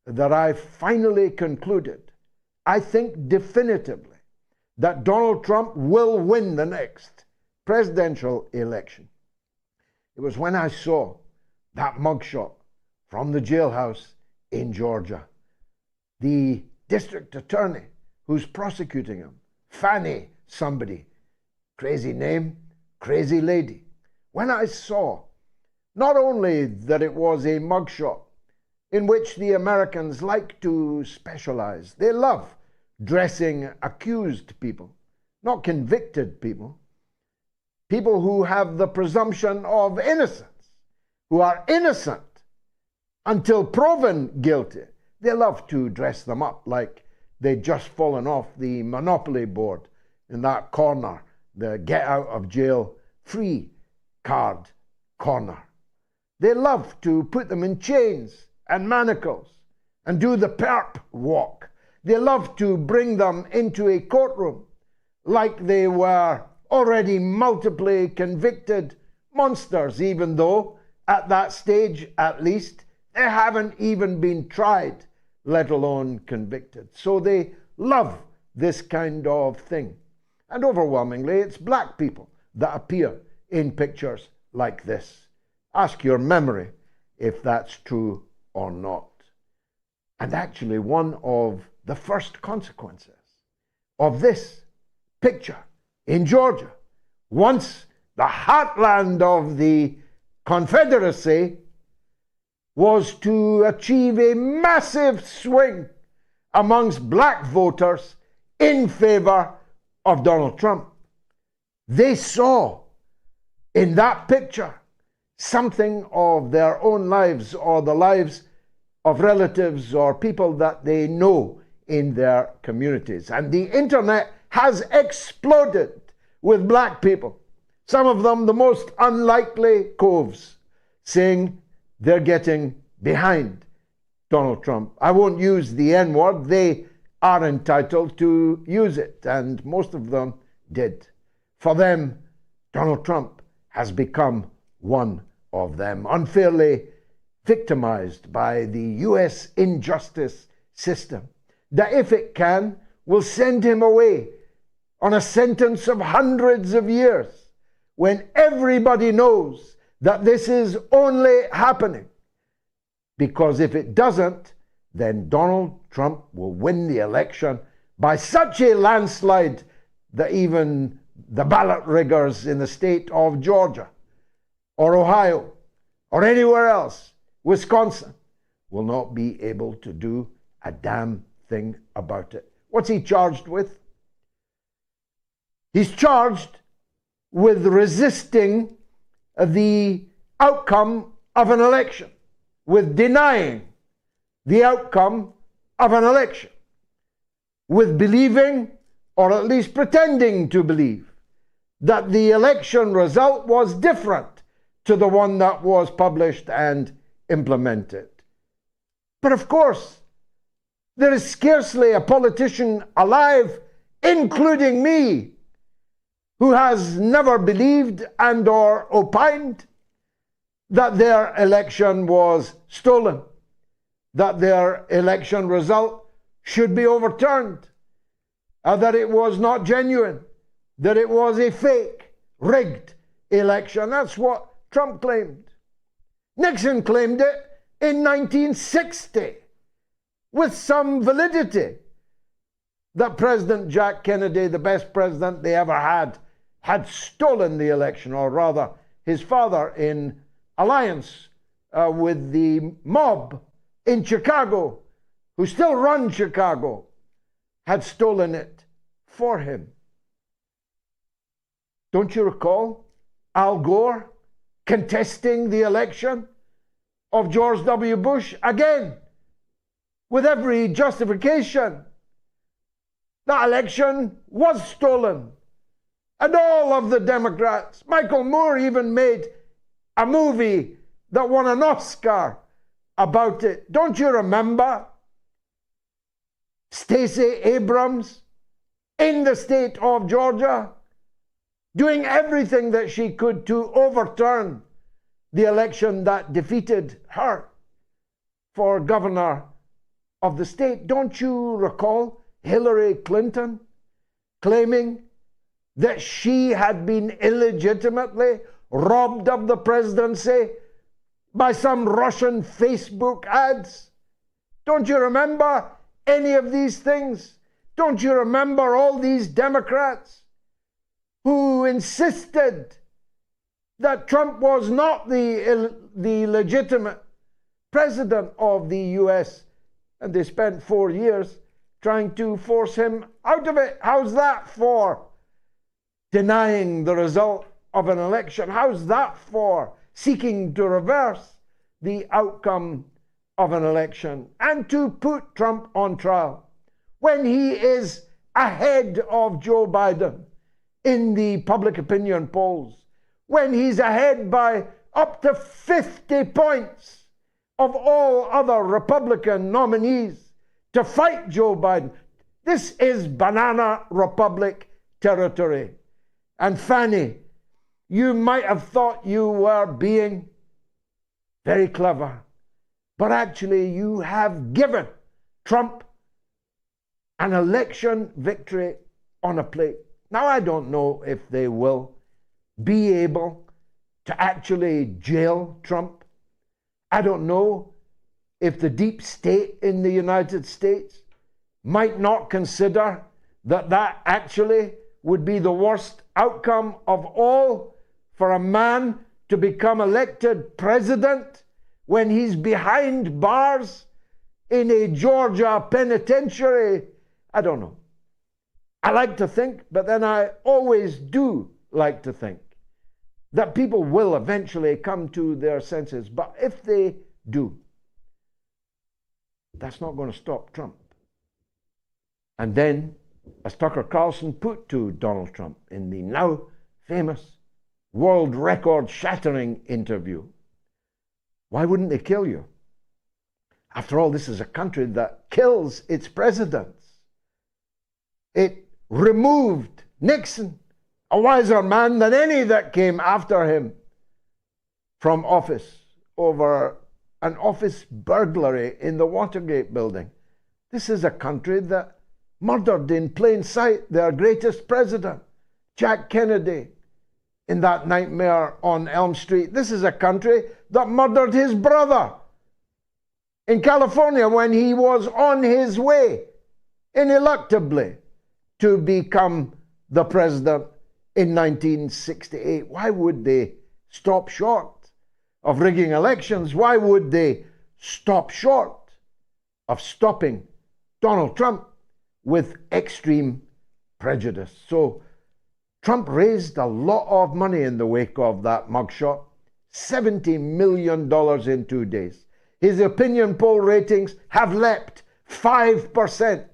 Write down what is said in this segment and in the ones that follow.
that I finally concluded, I think definitively, that Donald Trump will win the next presidential election. It was when I saw that mugshot from the jailhouse in Georgia. The district attorney who's prosecuting him, Fannie somebody, crazy name, crazy lady. When I saw not only that it was a mugshot in which the Americans like to specialize, they love dressing accused people, not convicted people, people who have the presumption of innocence, who are innocent until proven guilty. They love to dress them up like they'd just fallen off the Monopoly board in that corner, the get out of jail free card corner. They love to put them in chains and manacles and do the perp walk. They love to bring them into a courtroom like they were already multiply convicted monsters, even though at that stage, at least, they haven't even been tried, let alone convicted. So they love this kind of thing. And overwhelmingly, it's black people that appear in pictures like this. Ask your memory if that's true or not. And actually, one of the first consequences of this picture in Georgia, once the heartland of the Confederacy, was to achieve a massive swing amongst black voters in favor of Donald Trump. They saw in that picture something of their own lives or the lives of relatives or people that they know in their communities. And the internet has exploded with black people, some of them the most unlikely coves, saying they're getting behind Donald Trump. I won't use the N-word. They are entitled to use it, and most of them did. For them, Donald Trump has become one of them, unfairly victimized by the US injustice system, that if it can, will send him away on a sentence of hundreds of years, when everybody knows that this is only happening because if it doesn't, then Donald Trump will win the election by such a landslide that even the ballot riggers in the state of Georgia or Ohio or anywhere else, Wisconsin, will not be able to do a damn thing about it. What's he charged with? He's charged with resisting the outcome of an election, with denying the outcome of an election, with believing, or at least pretending to believe, that the election result was different to the one that was published and implemented. But of course, there is scarcely a politician alive, including me, who has never believed and or opined that their election was stolen, that their election result should be overturned, that it was not genuine, that it was a fake, rigged election. That's what Trump claimed. Nixon claimed it in 1960 with some validity, that President Jack Kennedy, the best president they ever had stolen the election, or rather his father, in alliance with the mob in Chicago, who still run Chicago, had stolen it for him. Don't you recall Al Gore contesting the election of George W. Bush, again, with every justification? That election was stolen. And all of the Democrats, Michael Moore even made a movie that won an Oscar about it. Don't you remember? Stacey Abrams in the state of Georgia doing everything that she could to overturn the election that defeated her. for governor of the state. Don't you recall Hillary Clinton claiming that she had been illegitimately robbed of the presidency by some Russian Facebook ads? Don't you remember any of these things? Don't you remember all these Democrats who insisted that Trump was not the legitimate president of the US, and they spent 4 years trying to force him out of it? How's that for denying the result of an election? How's that for seeking to reverse the outcome of an election and to put Trump on trial when he is ahead of Joe Biden in the public opinion polls, when he's ahead by up to 50 points of all other Republican nominees to fight Joe Biden? This is banana republic territory. And Fanny, you might have thought you were being very clever, but actually you have given Trump an election victory on a plate. Now, I don't know if they will be able to actually jail Trump. I don't know if the deep state in the United States might not consider that that actually would be the worst outcome of all for a man to become elected president when he's behind bars in a Georgia penitentiary. I don't know. I like to think, but then I always do like to think, that people will eventually come to their senses. But if they do, that's not going to stop Trump. And then, as Tucker Carlson put to Donald Trump in the now famous world record shattering interview, why wouldn't they kill you? After all, this is a country that kills its presidents. It removed Nixon, a wiser man than any that came after him, from office over an office burglary in the Watergate building. This is a country that murdered in plain sight their greatest president, Jack Kennedy, in that nightmare on Elm Street. This is a country that murdered his brother in California when he was on his way, ineluctably, to become the president in 1968. Why would they stop short of rigging elections? Why would they stop short of stopping Donald Trump with extreme prejudice? So Trump raised a lot of money in the wake of that mugshot, $70 million in 2 days. His opinion poll ratings have leapt 5%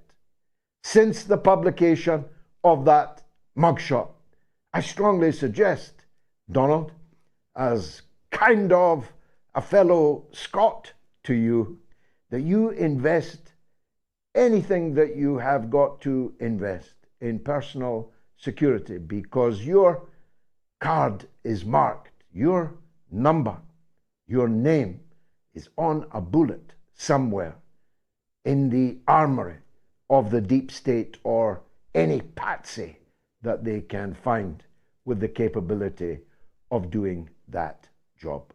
since the publication of that mugshot. I strongly suggest, Donald, as kind of a fellow Scot to you, that you invest anything that you have got to invest in personal security, because your card is marked, your number, your name is on a bullet somewhere in the armory of the deep state or any patsy that they can find with the capability of doing that job.